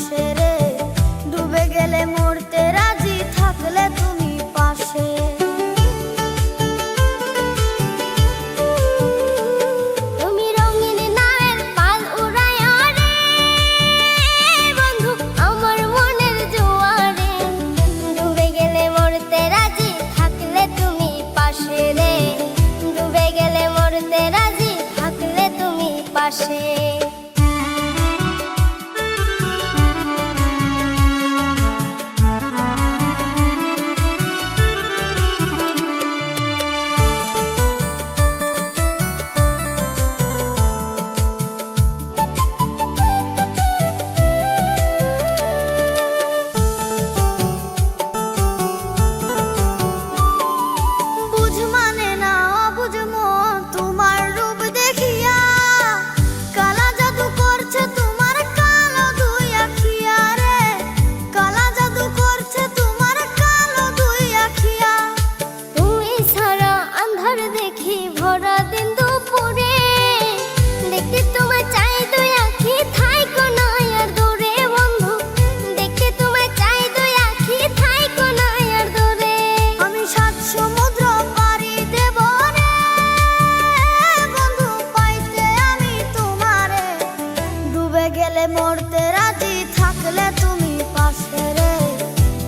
পাশে রে, ডুবে গেলে মরতে রাজি থাকলে তুমি পাশে। তুমি রঙিন নায়ের পাল উড়াইয়া রে বন্ধু আমার মনের জোয়ারে, ডুবে গেলে মরতে রাজি থাকলে তুমি পাশে রে, ডুবে গেলে মরতে রাজি থাকলে তুমি পাশে। মরতে রাজি থাকলে তুমি পাশে রে,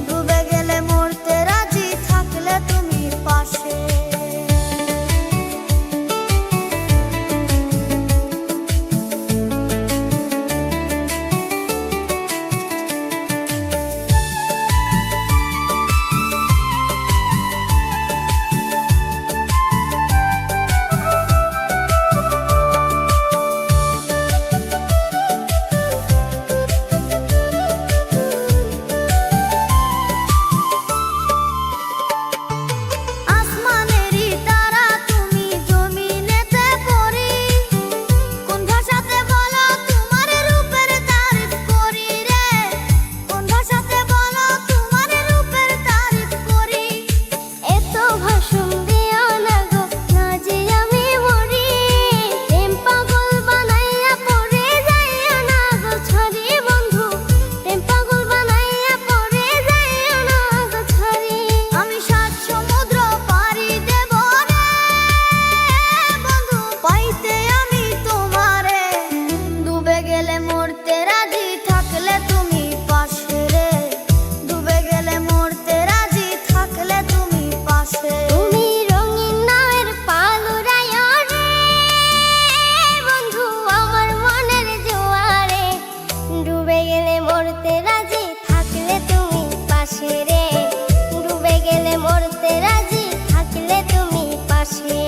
ডুবে গেলে মরতে রাজি থাকলে তুমি পাশে। মরতে রাজি থাকলে তুমি পাশে রে, ডুবে গেলে মরতে রাজি থাকলে তুমি পাশে। তুমি রঙিন নায়ের পাল উড়াইয়া রে বন্ধু আমার মনের জোয়ারে, ডুবে গেলে মরতে রাজি থাকলে তুমি পাশে রে, ডুবে গেলে মরতে রাজি থাকলে তুমি পাশে।